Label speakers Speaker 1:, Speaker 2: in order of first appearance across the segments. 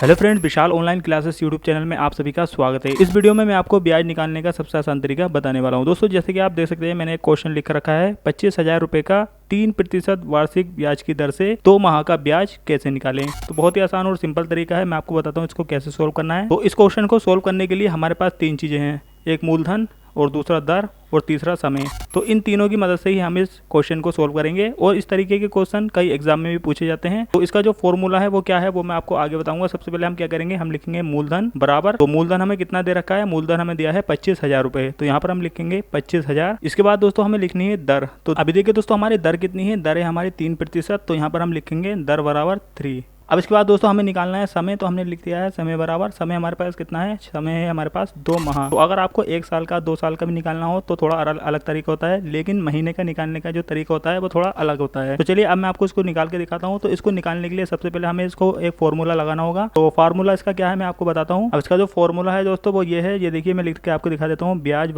Speaker 1: Hello friends, विशाल online classes YouTube channel में आप सभी का स्वागत है। इस वीडियो में मैं आपको ब्याज निकालने का सबसे आसान तरीका बताने वाला हूं। दोस्तों, जैसे कि आप देख सकते हैं, मैंने एक क्वेश्चन लिख रखा है 25,000 रुपए का 3% वार्षिक ब्याज की दर से 2 माह का ब्याज कैसे निकालें। तो बहुत ही आसान और सिंपल तरीका है, मैं आपको बताता हूँ इसको कैसे सोल्व करना है। तो इस क्वेश्चन को सोल्व करने के लिए हमारे पास 3 चीजें हैं, एक मूलधन और दूसरा दर और तीसरा समय। तो इन तीनों की मदद से ही हम इस क्वेश्चन को सोल्व करेंगे और इस तरीके के क्वेश्चन कई एग्जाम में भी पूछे जाते हैं। तो इसका जो फॉर्मूला है वो क्या है वो मैं आपको आगे बताऊंगा। सबसे पहले हम क्या करेंगे, हम लिखेंगे मूलधन बराबर, तो मूलधन हमें कितना दे रखा है, मूलधन हमें दिया है 25,000 रुपए, तो यहाँ पर हम लिखेंगे 25,000। इसके बाद दोस्तों हमें लिखनी है दर। तो अभी देखिए दोस्तों, हमारी दर कितनी है, दर है हमारी 3%, तो यहाँ पर हम लिखेंगे दर बराबर 3। अब इसके बाद दोस्तों हमें निकालना है समय, तो हमने लिख दिया है समय बराबर, समय हमारे पास कितना है, समय है हमारे पास 2 माह। तो अगर आपको 1 साल का 2 साल का भी निकालना हो तो थोड़ा अलग तरीका होता है, लेकिन महीने का निकालने का जो तरीका होता है वो थोड़ा अलग होता है। तो चलिए अब मैं आपको इसको निकाल के दिखाता हूँ। तो इसको निकालने के लिए सबसे पहले हमें इसको एक फॉर्मूला लगाना होगा। तो फार्मूला इसका क्या है मैं आपको बताता हूँ। अब इसका जो फॉर्मूला है दोस्तों वो ये है, ये देखिए मैं लिख के आपको दिखा देता हूँ। ब्याज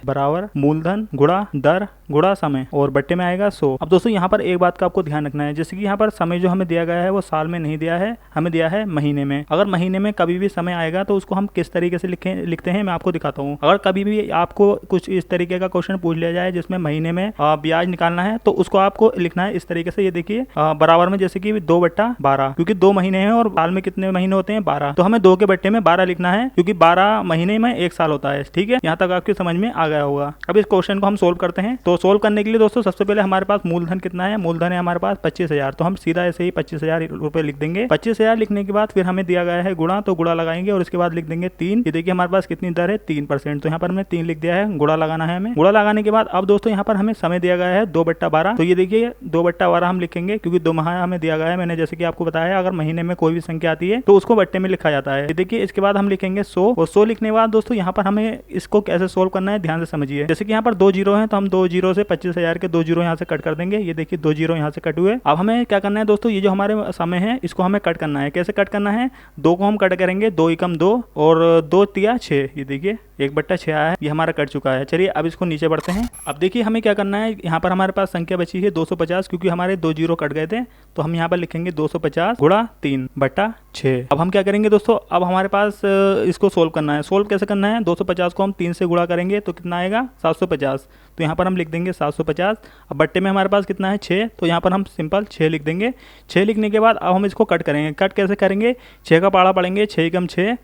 Speaker 1: बराबर मूलधन गुणा दर गुणा समय और बट्टे में आएगा 100। अब दोस्तों यहाँ पर एक बात का आपको ध्यान रखना है, जैसे कि यहाँ पर समय जो हमें दिया गया है वो साल में नहीं दिया है, हमें दिया है महीने में। अगर महीने में कभी भी समय आएगा तो उसको हम किस तरीके से लिखते हैं मैं आपको दिखाता हूँ। अगर कभी भी आपको कुछ इस तरीके का क्वेश्चन पूछ लिया जाए जिसमें महीने में ब्याज निकालना है, तो उसको आपको लिखना है इस तरीके से। ये देखिए बराबर में, जैसे कि 2/12, क्योंकि 2 महीने हैं और साल में कितने महीने होते हैं, 12, तो हमें 2 के बट्टे में 12 लिखना है, क्योंकि 12 महीने में 1 साल होता है। ठीक है, यहाँ तक आपकी समझ में आ गया होगा। अब इस क्वेश्चन को हम सोल्व करते हैं। तो सोल्व करने के लिए दोस्तों सबसे पहले हमारे पास मूलधन कितना है, मूलधन है हमारे पास 25,000, तो हम सीधा ऐसे ही 25,000 रुपए लिख देंगे। 25,000 लिखने के बाद फिर हमें दिया गया है गुणा, तो गुणा लगाएंगे और इसके बाद लिख देंगे 3। ये देखिए हमारे पास कितनी दर है, 3%, तो यहाँ पर हमने 3 लिख दिया है। गुणा लगाना है हमें। गुणा लगाने के बाद अब दोस्तों यहाँ पर हमें समय दिया गया है 2/12, तो ये देखिए 2/12 हम लिखेंगे, क्योंकि 2 माह हमें दिया गया है। मैंने जैसे कि आपको बताया, अगर महीने में कोई भी संख्या आती है तो उसको बट्टे में लिखा जाता है। ये देखिए इसके बाद हम लिखेंगे 100, और 100 लिखने के बाद दोस्तों यहाँ पर हमें इसको कैसे सोल्व करना है ध्यान से समझिए। जैसे कि यहाँ पर 2 जीरो है, तो हम 2 जीरो से 25,000 के 2 जीरो यहाँ से कट कर देंगे। ये देखिए 2 जीरो यहाँ से कट हुए। अब हमें क्या करना है दोस्तों, ये जो हमारे समय है इसको हमें कट करना है। कैसे कट करना है, 2 को हम कट करेंगे, 2 एकम 2 और 2 तिया 6। ये देखिए 1/6 आया है, ये हमारा कट चुका है। चलिए अब इसको नीचे बढ़ते हैं। अब देखिए हमें क्या करना है, यहाँ पर हमारे पास संख्या बची है 250, क्योंकि हमारे 2 जीरो कट गए थे, तो हम यहाँ पर लिखेंगे 250 गुणा 3/6। अब हम क्या करेंगे दोस्तों, अब हमारे पास इसको सोल्व करना है। सोल्व कैसे करना है, 250 को हम 3 से गुणा करेंगे तो कितना आएगा, 750, तो यहाँ पर हम लिख देंगे 750। अब बट्टे में हमारे पास कितना है 6, तो यहाँ पर हम सिंपल 6 लिख देंगे। 6 लिखने के बाद अब हम इसको कट करेंगे। कट कैसे करेंगे, 6 का पाड़ा पड़ेंगे, 6 एकम 6,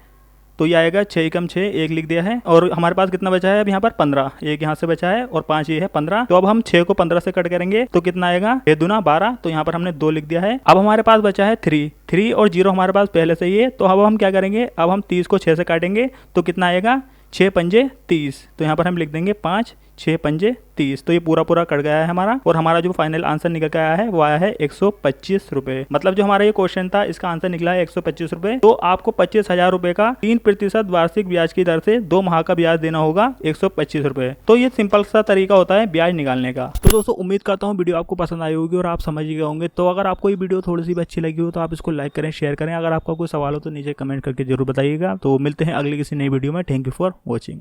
Speaker 1: तो ये आएगा 6 एकम 6, 1 लिख दिया है। और हमारे पास कितना बचा है अब यहाँ पर 15, 1 यहाँ से बचा है और 5 ये है 15। तो अब हम 6 को 15 से कट करेंगे तो कितना आएगा, 6 दूना 12, तो यहाँ पर हमने 2 लिख दिया है। अब हमारे पास बचा है 3 और 0 हमारे पास पहले से ही है, तो अब हम क्या करेंगे, अब हम 30 को 6 से काटेंगे तो कितना आएगा, 6 पंजे 30, तो यहाँ पर हम लिख देंगे 5, 6 पंजे 30, तो ये पूरा कट गया है हमारा। और हमारा जो फाइनल आंसर निकल के आया है वो आया है 125 रुपए। मतलब जो हमारा ये क्वेश्चन था इसका आंसर निकला है 125 रुपए। तो आपको 25,000 रुपए का 3% वार्षिक ब्याज की दर से 2 माह का ब्याज देना होगा 125 रुपए। तो ये सिंपल सा तरीका होता है ब्याज निकालने का। तो दोस्तों उम्मीद करता हूँ वीडियो आपको पसंद आई होगी और आप समझ गए होंगे। तो अगर आपको ये वीडियो थोड़ी सी भी अच्छी लगी हो तो आप इसको लाइक करें, शेयर करें। अगर आपका कोई सवाल हो तो नीचे कमेंट करके जरूर बताइएगा। तो मिलते हैं अगले किसी नई वीडियो में। Thank you for watching.